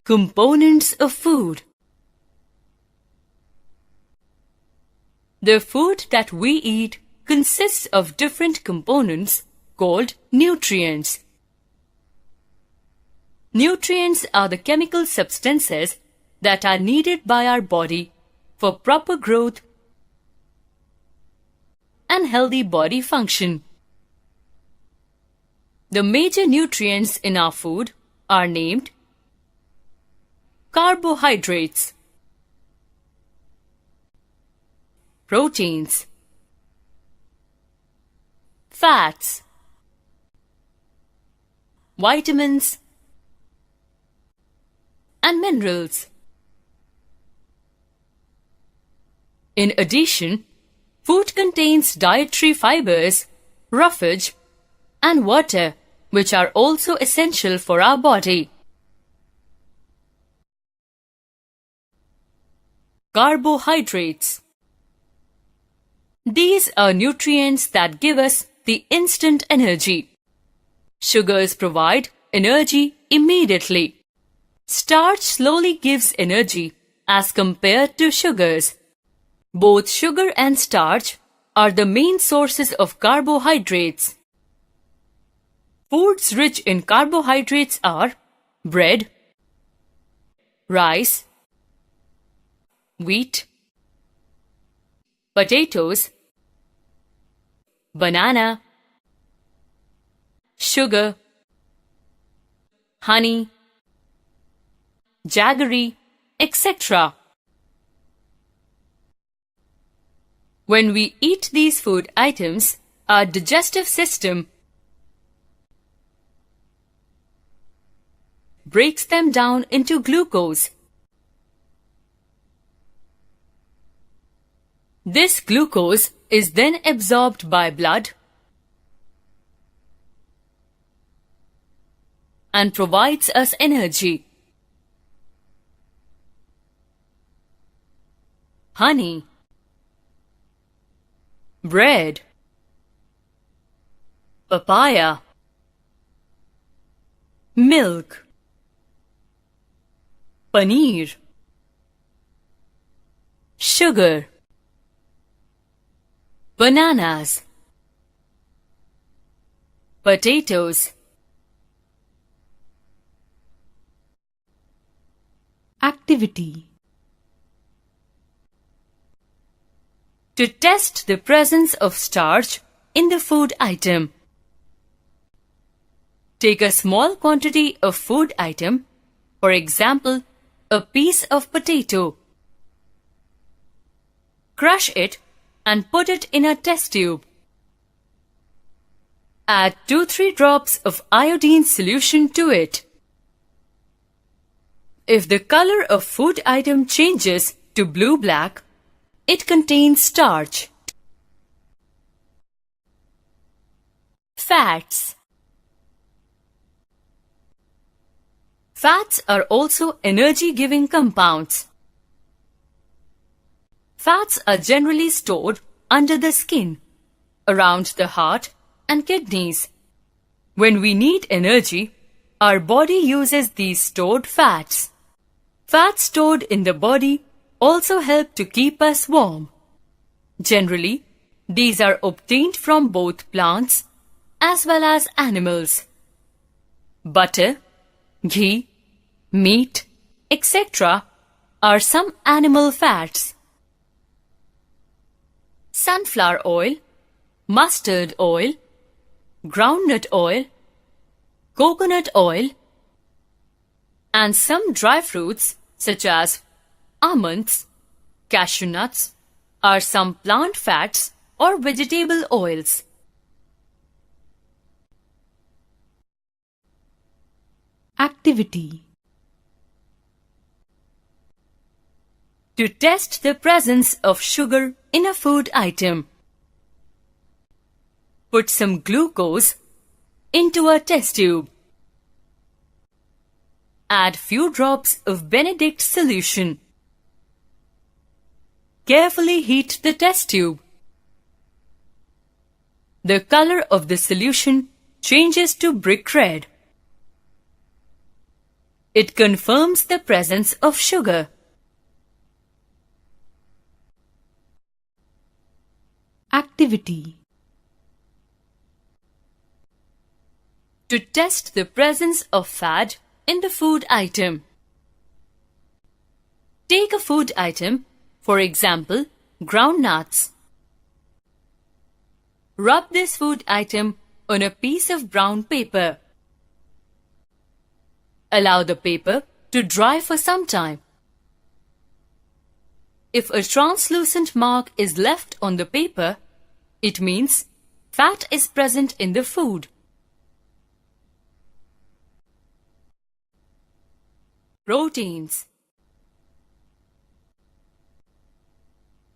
Components of food. The food that we eat consists of different components called nutrients. Nutrients are the chemical substances that are needed by our body for proper growth and healthy body function. The major nutrients in our food are named carbohydrates, proteins, fats, vitamins, and minerals. In addition, food contains dietary fibers, roughage, and water, which are also essential for our body. Carbohydrates. These are nutrients that give us the instant energy. Sugars provide energy immediately. Starch slowly gives energy as compared to sugars. Both sugar and starch are the main sources of carbohydrates. Foods rich in carbohydrates are bread, rice, wheat, potatoes, banana, sugar, honey, jaggery, etc. When we eat these food items, our digestive system breaks them down into glucose. This glucose is then absorbed by blood and provides us energy. Honey, bread, papaya, milk, paneer, sugar, bananas, potatoes. Activity. To test the presence of starch in the food item, take a small quantity of food item, for example, a piece of potato. Crush it and put it in a test tube. Add 2-3 drops of iodine solution to it. If the color of food item changes to blue-black, it contains starch. Fats. Fats are also energy-giving compounds. Fats are generally stored under the skin, around the heart and kidneys. When we need energy, our body uses these stored fats. Fats stored in the body also help to keep us warm. Generally, these are obtained from both plants as well as animals. Butter, ghee, meat, etc. are some animal fats. Sunflower oil, mustard oil, groundnut oil, coconut oil, and some dry fruits such as almonds, cashew nuts are some plant fats or vegetable oils. Activity. To test the presence of sugar in a food item, put some glucose into a test tube. Add few drops of Benedict solution. Carefully heat the test tube. The color of the solution changes to brick red. It confirms the presence of sugar. Activity. To test the presence of fat in the food item. Take a food item, for example, ground nuts. Rub this food item on a piece of brown paper. Allow the paper to dry for some time. If a translucent mark is left on the paper, it means fat is present in the food. Proteins.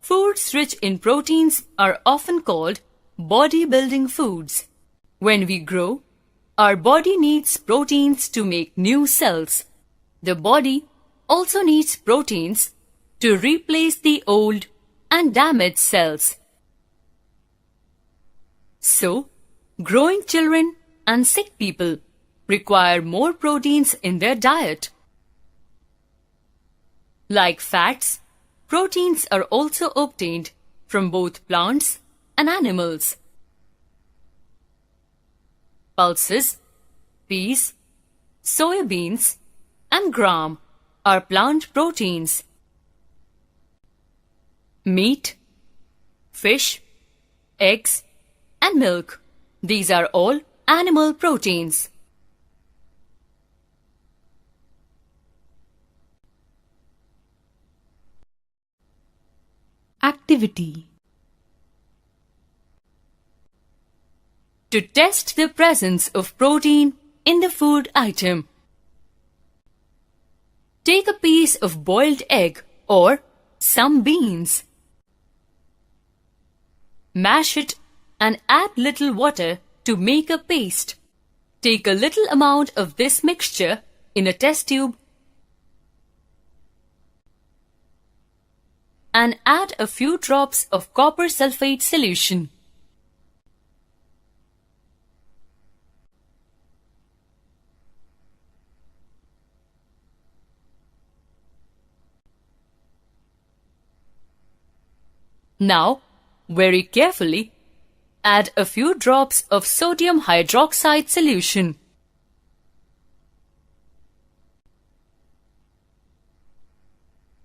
Foods rich in proteins are often called bodybuilding foods. When we grow, our body needs proteins to make new cells. The body also needs proteins to replace the old and damaged cells. So, growing children and sick people require more proteins in their diet. Like fats, proteins are also obtained from both plants and animals. Pulses, peas, soybeans, and gram are plant proteins. Meat, fish, eggs, and milk, these are all animal proteins. Activity. To test the presence of protein in the food item. Take a piece of boiled egg or some beans. Mash it and add little water to make a paste. Take a little amount of this mixture in a test tube and add a few drops of copper sulfate solution. Now, very carefully, add a few drops of sodium hydroxide solution.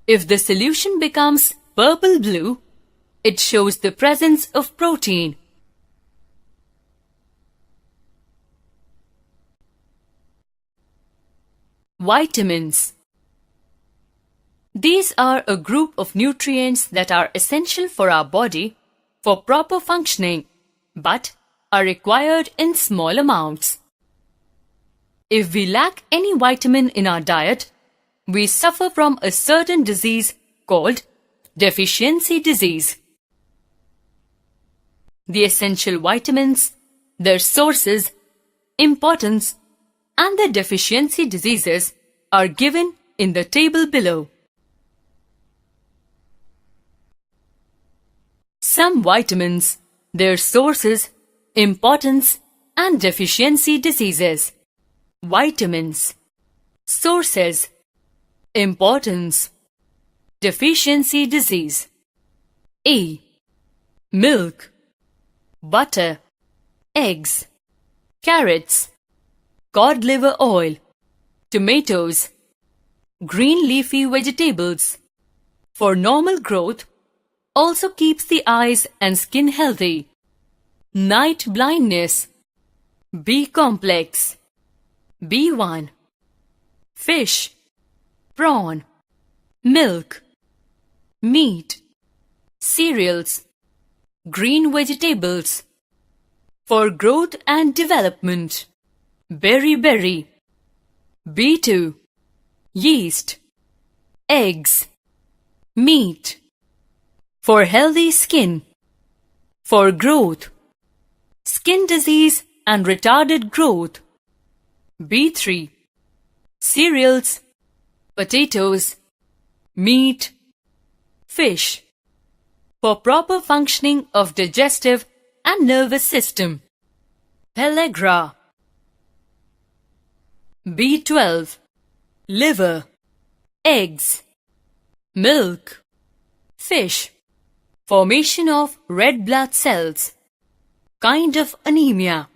If the solution becomes purple-blue, it shows the presence of protein. Vitamins. These are a group of nutrients that are essential for our body for proper functioning, but are required in small amounts. If we lack any vitamin in our diet, we suffer from a certain disease called deficiency disease. The essential vitamins, their sources, importance, and the deficiency diseases are given in the table below. Some vitamins, their sources, importance, and deficiency diseases. Vitamins. Sources. Importance. Deficiency disease. A. Milk, butter, eggs, carrots, cod liver oil, tomatoes, green leafy vegetables. For normal growth, also keeps the eyes and skin healthy. Night blindness. B complex. B1. Fish, prawn, milk, meat, cereals, green vegetables. For growth and development. Berry. B2. Yeast, eggs, meat. For healthy skin. For growth. Skin disease and retarded growth. B3. Cereals, potatoes, meat, fish. For proper functioning of digestive and nervous system. Pellagra. B12. liver, eggs, milk, fish, formation of red blood cells, kind of anemia.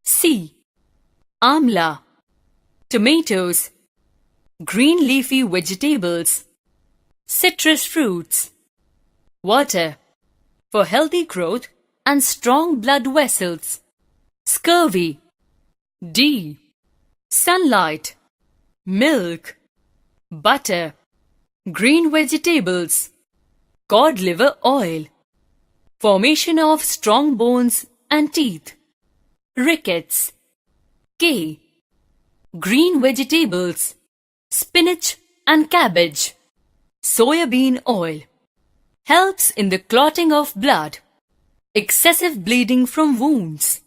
C. Amla, tomatoes, green leafy vegetables, citrus fruits. Water, for healthy growth and strong blood vessels. Scurvy. D. Sunlight, milk, butter, green vegetables, cod liver oil, formation of strong bones and teeth. Rickets. K. Green vegetables, spinach and cabbage. Soya bean oil. Helps in the clotting of blood. Excessive bleeding from wounds.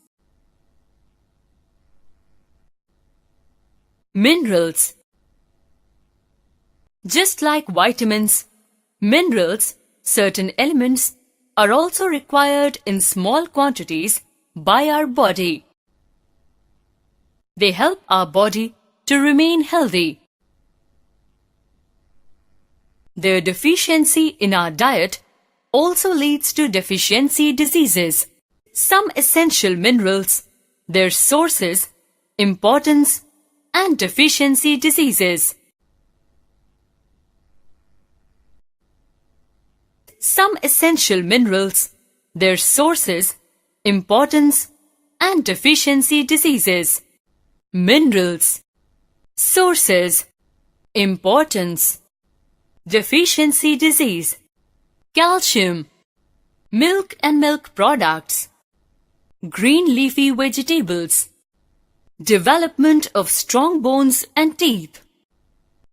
Minerals. Just like vitamins, minerals, certain elements, are also required in small quantities by our body. They help our body to remain healthy. Their deficiency in our diet also leads to deficiency diseases. Some essential minerals, their sources, importance, and deficiency diseases. Some essential minerals, their sources, importance, and deficiency diseases. Minerals, sources, importance, deficiency disease. Calcium, milk and milk products, green leafy vegetables, development of strong bones and teeth,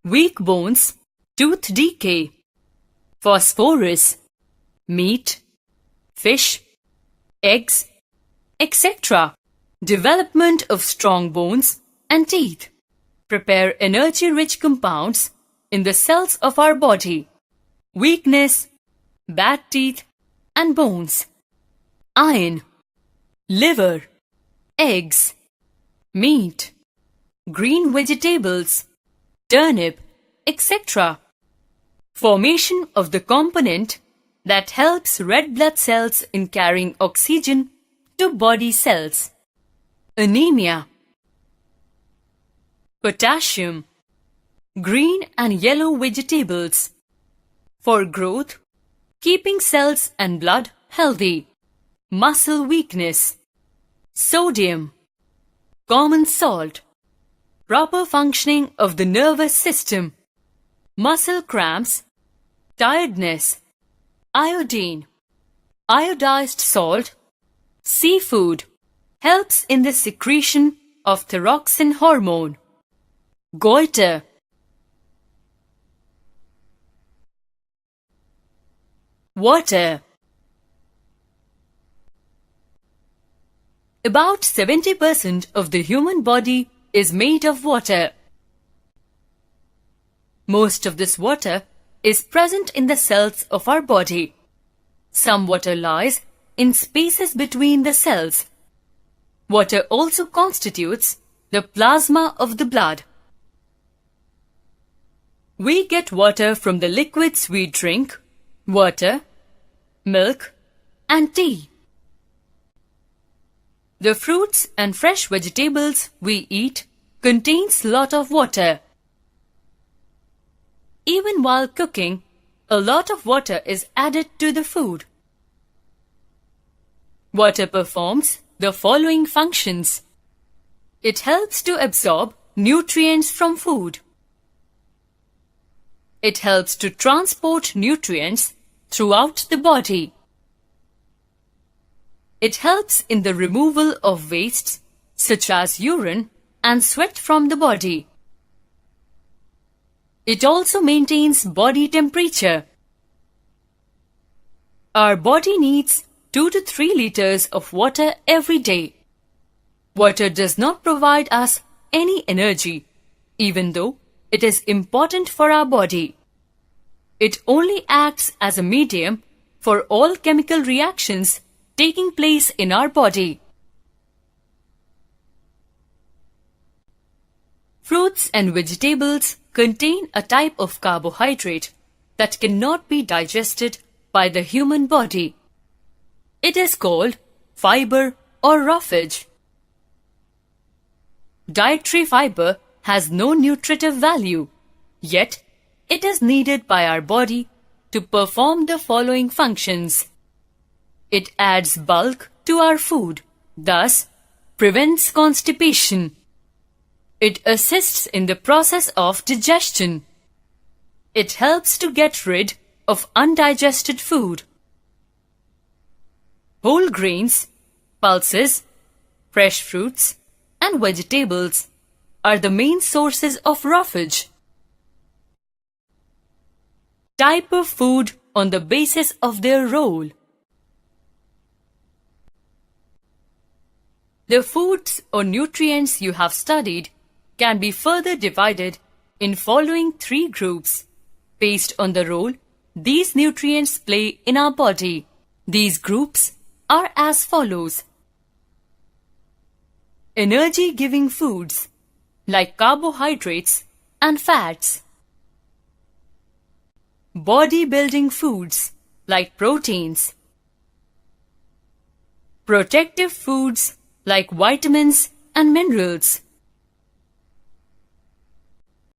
weak bones, tooth decay, phosphorus, meat, fish, eggs, etc. Development of strong bones and teeth. Prepare energy-rich compounds in the cells of our body. Weakness, bad teeth and bones. Iron, liver, eggs, meat, green vegetables, turnip, etc. Formation of the component that helps red blood cells in carrying oxygen to body cells. Anemia. Potassium, green and yellow vegetables, for growth, keeping cells and blood healthy. Muscle weakness. Sodium, common salt, proper functioning of the nervous system. Muscle cramps, tiredness. Iodine, iodized salt, seafood, helps in the secretion of thyroxine hormone. Goiter. Water. About 70% of the human body is made of water. Most of this water is present in the cells of our body. Some water lies in spaces between the cells. Water also constitutes the plasma of the blood. We get water from the liquids we drink, water, milk, and tea. The fruits and fresh vegetables we eat contains lot of water. Even while cooking, a lot of water is added to the food. Water performs the following functions. It helps to absorb nutrients from food. It helps to transport nutrients throughout the body. It helps in the removal of wastes such as urine and sweat from the body. It also maintains body temperature. Our body needs 2 to 3 liters of water every day. Water does not provide us any energy, even though it is important for our body. It only acts as a medium for all chemical reactions taking place in our body. Fruits and vegetables contain a type of carbohydrate that cannot be digested by the human body. It is called fiber or roughage. Dietary fiber has no nutritive value, yet it is needed by our body to perform the following functions. It adds bulk to our food, thus prevents constipation. It assists in the process of digestion. It helps to get rid of undigested food. Whole grains, pulses, fresh fruits, and vegetables are the main sources of roughage. Type of food on the basis of their role. The foods or nutrients you have studied can be further divided in following 3 groups based on the role these nutrients play in our body. These groups are as follows. Energy-giving foods like carbohydrates and fats. Body-building foods like proteins. Protective foods like vitamins and minerals.